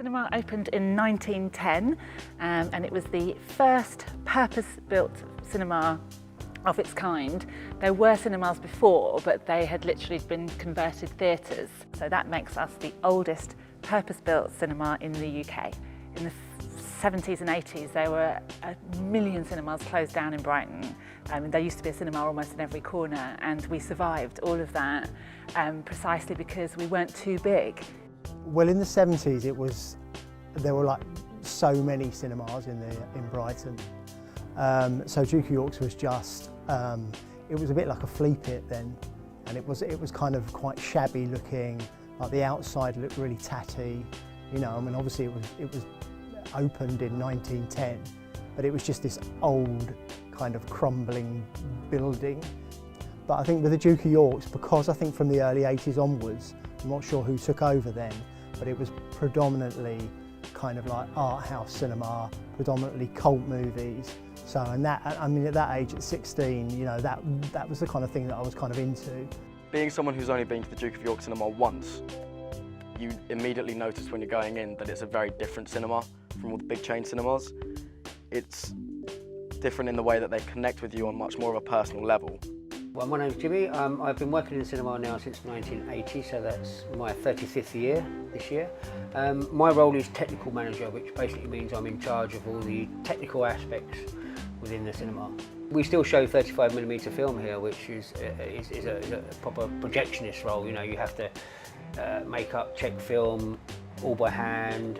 Cinema opened in 1910 and it was the first purpose-built cinema of its kind. There were cinemas before, but they had literally been converted theatres. So that makes us the oldest purpose-built cinema in the UK. In the 70s and 80s, there were 1 million cinemas closed down in Brighton. There used to be a cinema almost in every corner, and we survived all of that precisely because we weren't too big. Well, in the 70s, there were like so many cinemas in Brighton. So Duke of York's was just, it was a bit like a flea pit then, and it was kind of quite shabby looking. Like the outside looked really tatty. You know, I mean, obviously it was opened in 1910, but it was just this old kind of crumbling building. But I think with the Duke of York's, because I think from the early 80s onwards, I'm not sure who took over then, but it was predominantly kind of like art house cinema, predominantly cult movies. So, and that, I mean, at that age, at 16, you know, that was the kind of thing that I was kind of into. Being someone who's only been to the Duke of York cinema once, you immediately notice when you're going in that it's a very different cinema from all the big chain cinemas. It's different in the way that they connect with you on much more of a personal level. Well, my name's Jimmy. I've been working in cinema now since 1980, so that's my 35th year this year. My role is technical manager, which basically means I'm in charge of all the technical aspects within the cinema. We still show 35mm film here, which is a proper projectionist role. You know, you have to make up, check film all by hand,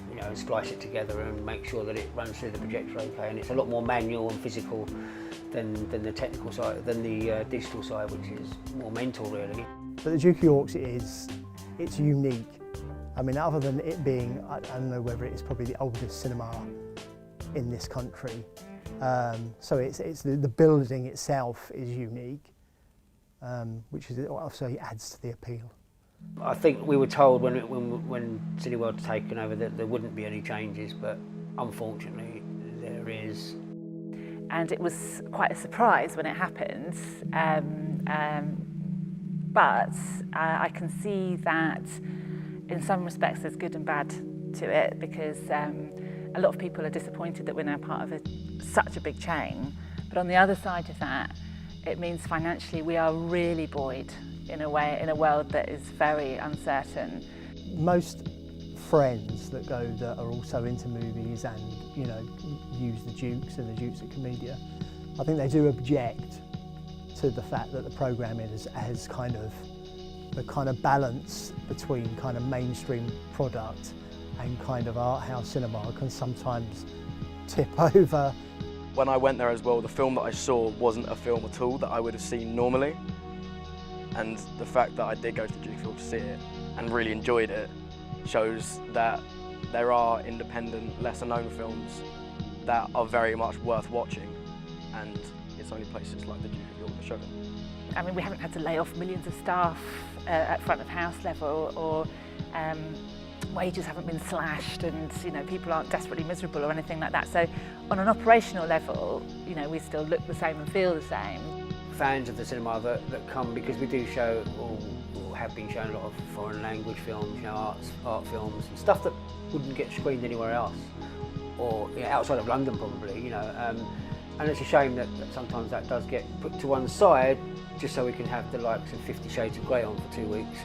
you know, and splice it together and make sure that it runs through the projector okay. And it's a lot more manual and physical than the technical side, than the digital side, which is more mental really. But the Duke of York's it's unique. I mean, other than it being, I don't know whether it's probably the oldest cinema in this country. So it's the building itself is unique, which is obviously adds to the appeal. I think we were told when Cineworld's taken over that there wouldn't be any changes, but unfortunately there is. And it was quite a surprise when it happened, but I can see that in some respects there's good and bad to it, because a lot of people are disappointed that we're now part of such a big chain. But on the other side of that, it means financially we are really buoyed in a world that is very uncertain. Most friends that are also into movies and, you know, use the Dukes and the Dukes at Comedia, I think they do object to the fact that the programming has kind of the kind of balance between kind of mainstream product and kind of art house cinema can sometimes tip over. When I went there as well, the film that I saw wasn't a film at all that I would have seen normally. And the fact that I did go to the Duke of York to see it and really enjoyed it shows that there are independent, lesser known films that are very much worth watching, and it's only places like the Duke of York that show them. I mean, we haven't had to lay off millions of staff at front of house level, or wages haven't been slashed, and you know, people aren't desperately miserable or anything like that. So on an operational level, you know, we still look the same and feel the same. Fans of the cinema that come, because we do show or have been showing a lot of foreign language films, you know, art films and stuff that wouldn't get screened anywhere else, or you know, outside of London probably, you know. And it's a shame that sometimes that does get put to one side just so we can have the likes of 50 Shades of Grey on for 2 weeks.